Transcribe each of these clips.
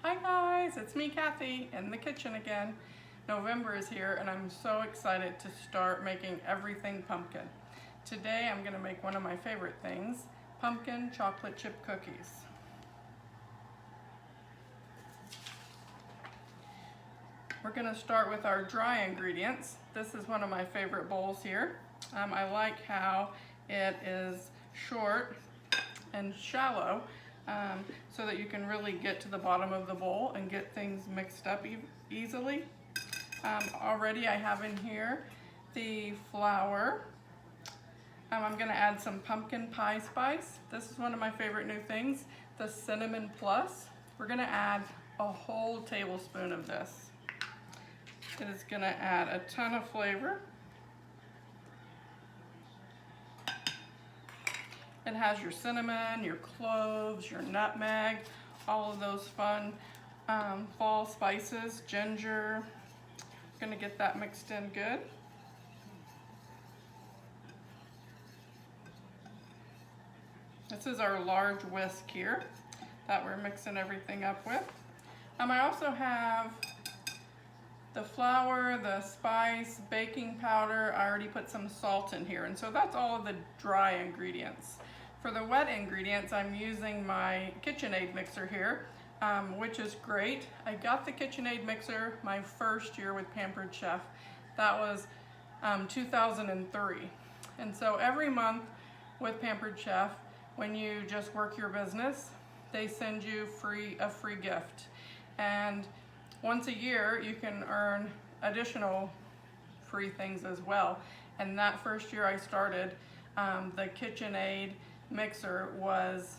Hi guys, it's me Kathy in the kitchen again. November is here and I'm so excited to start making everything pumpkin. Today I'm going to make one of my favorite things, pumpkin chocolate chip cookies. We're going to start with our dry ingredients. This is one of my favorite bowls here. I like how it is short and shallow so that you can really get to the bottom of the bowl and get things mixed up easily. Already I have in here the flour. I'm going to add some pumpkin pie spice. This is one of my favorite new things, the Cinnamon Plus. We're going to add a whole tablespoon of this. It is going to add a ton of flavor. It has your cinnamon, your cloves, your nutmeg, all of those fun fall spices, ginger. Gonna get that mixed in good. This is our large whisk here that we're mixing everything up with. I also have the flour, the spice, baking powder. I already put some salt in here, and so that's all of the dry ingredients. For the wet ingredients, I'm using my KitchenAid mixer here, which is great. I got the KitchenAid mixer my first year with Pampered Chef. That was 2003. And so every month with Pampered Chef, when you just work your business, they send you a free gift. And once a year, you can earn additional free things as well. And that first year I started, the KitchenAid mixer was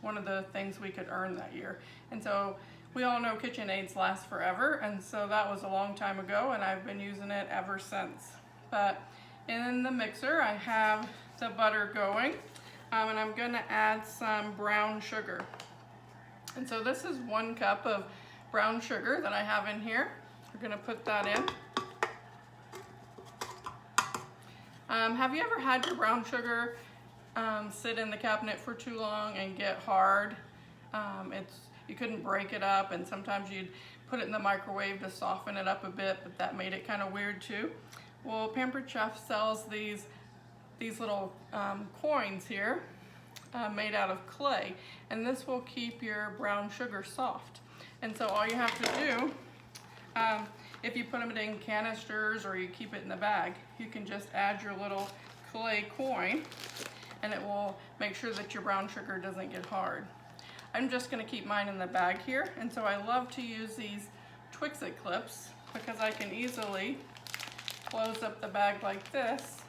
one of the things we could earn that year. And so we all know KitchenAids last forever, and so that was a long time ago, and I've been using it ever since. But in the mixer I have the butter going, and I'm going to add some brown sugar. And so this is 1 cup of brown sugar that I have in here. We're going to put that in. Have you ever had your brown sugar sit in the cabinet for too long and get hard? You couldn't break it up, and sometimes you'd put it in the microwave to soften it up a bit, but that made it kind of weird too. Well, Pampered Chef sells these little coins here made out of clay, and this will keep your brown sugar soft. And so all you have to do, if you put them in canisters or you keep it in the bag, you can just add your little clay coin, and it will make sure that your brown sugar doesn't get hard. I'm just going to keep mine in the bag here, and so I love to use these Twix-It clips because I can easily close up the bag like this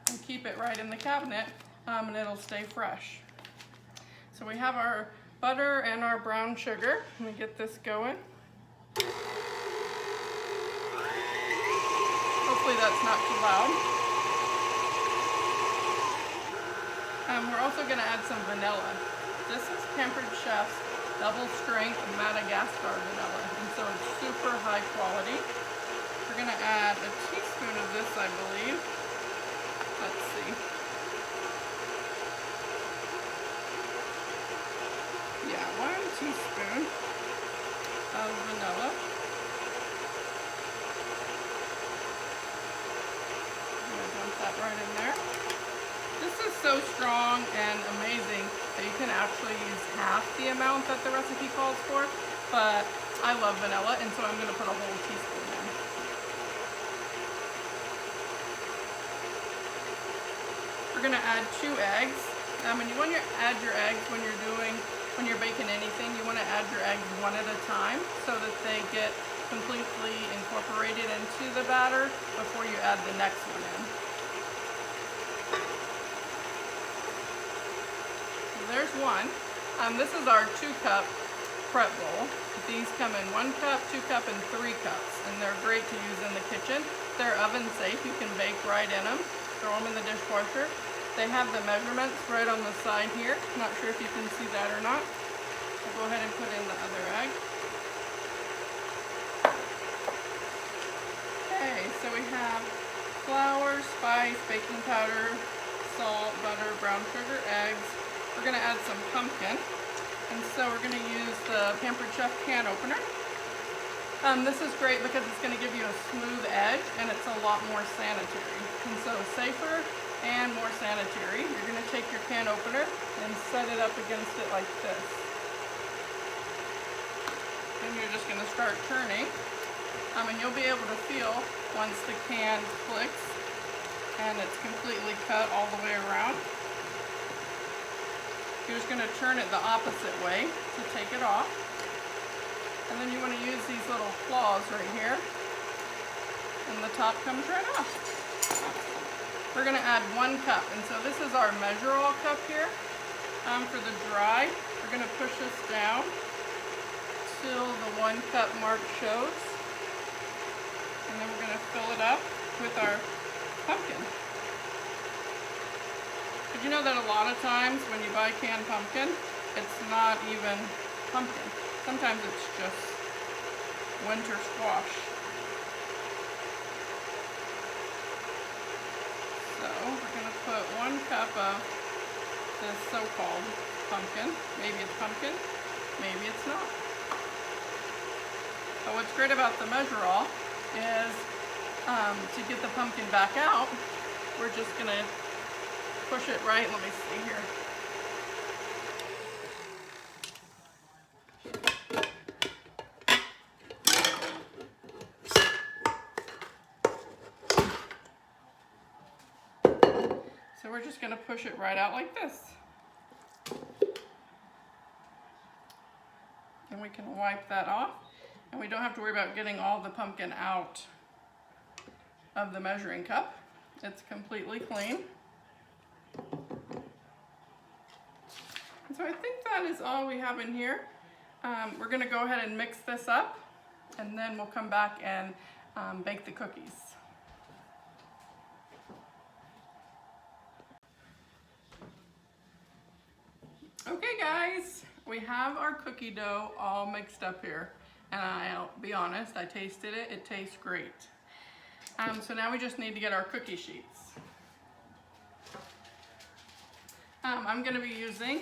and keep it right in the cabinet, and it'll stay fresh. So we have our butter and our brown sugar. Let me get this going. Hopefully that's not too loud. We're also going to add some vanilla. This is Pampered Chef's double strength Madagascar vanilla, and so it's super high quality. We're going to add a teaspoon of this, I believe. Let's see. Yeah, 1 teaspoon of vanilla. I'm going to dump that right in there. This is so strong and amazing that you can actually use half the amount that the recipe calls for, but I love vanilla, and so I'm going to put a whole teaspoon in. We're going to add 2 eggs. And when you add your eggs, when you're baking anything, you want to add your eggs one at a time so that they get completely incorporated into the batter before you add the next one in. There's one. This is our 2-cup prep bowl. These come in 1 cup, 2 cup, and 3 cups, and they're great to use in the kitchen. They're oven safe. You can bake right in them. Throw them in the dishwasher. They have the measurements right on the side here. Not sure if you can see that or not. I'll go ahead and put in the other egg. Okay, so we have flour, spice, baking powder, salt, butter, brown sugar, eggs. We're going to add some pumpkin. And so we're gonna use the Pampered Chef can opener. This is great because it's gonna give you a smooth edge and it's a lot more sanitary. And so safer and more sanitary. You're gonna take your can opener and set it up against it like this. And you're just gonna start turning. And you'll be able to feel once the can clicks and it's completely cut all the way around. You're just gonna turn it the opposite way to take it off. And then you wanna use these little claws right here. And the top comes right off. We're gonna add 1 cup. And so this is our measure all cup here. For the dry, we're gonna push this down till the 1 cup mark shows. And then we're gonna fill it up with our pumpkin. Did you know that a lot of times when you buy canned pumpkin, it's not even pumpkin. Sometimes it's just winter squash. So we're gonna put 1 cup of this so-called pumpkin. Maybe it's pumpkin, maybe it's not. But what's great about the measure all is to get the pumpkin back out, we're just gonna push it right. Let me see here. So we're just gonna push it right out like this. And we can wipe that off. And we don't have to worry about getting all the pumpkin out of the measuring cup. It's completely clean. And so I think that is all we have in here. We're gonna go ahead and mix this up and then we'll come back and bake the cookies. Okay guys, we have our cookie dough all mixed up here. And I'll be honest, I tasted it, it tastes great. So now we just need to get our cookie sheets. I'm gonna be using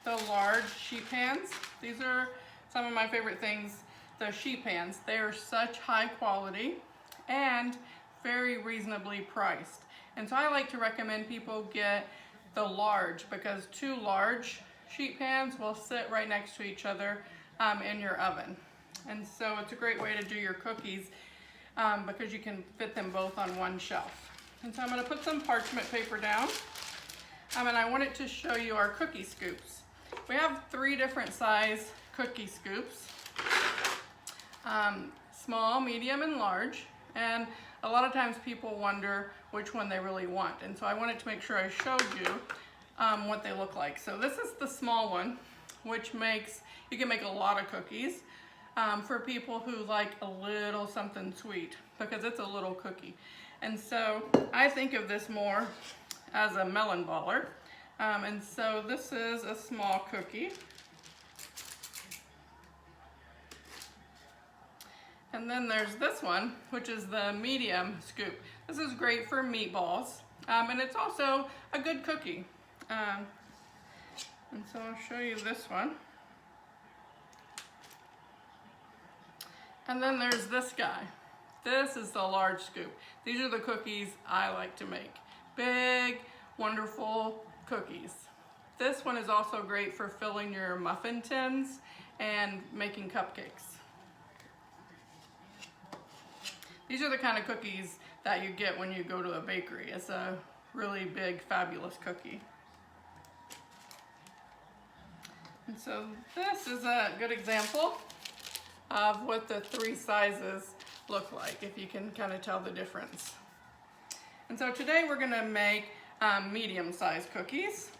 the large sheet pans. These are some of my favorite things, the sheet pans. They are such high quality and very reasonably priced. And so I like to recommend people get the large because 2 large sheet pans will sit right next to each other in your oven. And so it's a great way to do your cookies because you can fit them both on one shelf. And so I'm gonna put some parchment paper down and I wanted to show you our cookie scoops. We have 3 different size cookie scoops, small, medium, and large. And a lot of times people wonder which one they really want. And so I wanted to make sure I showed you what they look like. So this is the small one, which makes, you can make a lot of cookies for people who like a little something sweet because it's a little cookie. And so I think of this more as a melon baller. And so this is a small cookie. And then there's this one, which is the medium scoop. This is great for meatballs, and it's also a good cookie. And so I'll show you this one. And then there's this guy. This is the large scoop. These are the cookies I like to make. Big, wonderful cookies. This one is also great for filling your muffin tins and making cupcakes. These are the kind of cookies that you get when you go to a bakery. It's a really big, fabulous cookie. And so this is a good example of what the 3 sizes look like, if you can kind of tell the difference. And so today we're gonna make medium-sized cookies.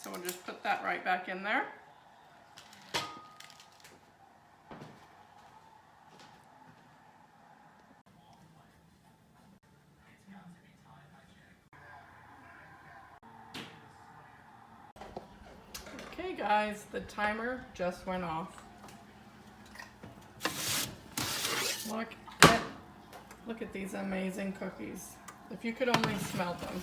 So we'll just put that right back in there. Okay guys, the timer just went off. Look at these amazing cookies. If you could only smell them.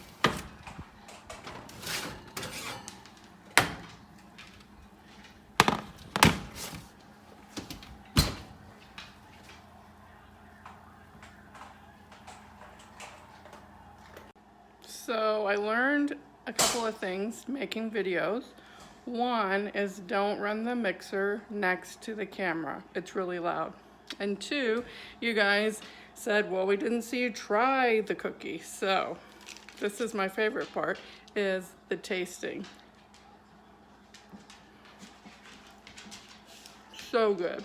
So I learned a couple of things making videos. One is don't run the mixer next to the camera. It's really loud. And two, you guys said, well, we didn't see you try the cookie. So this is my favorite part, is the tasting. So good.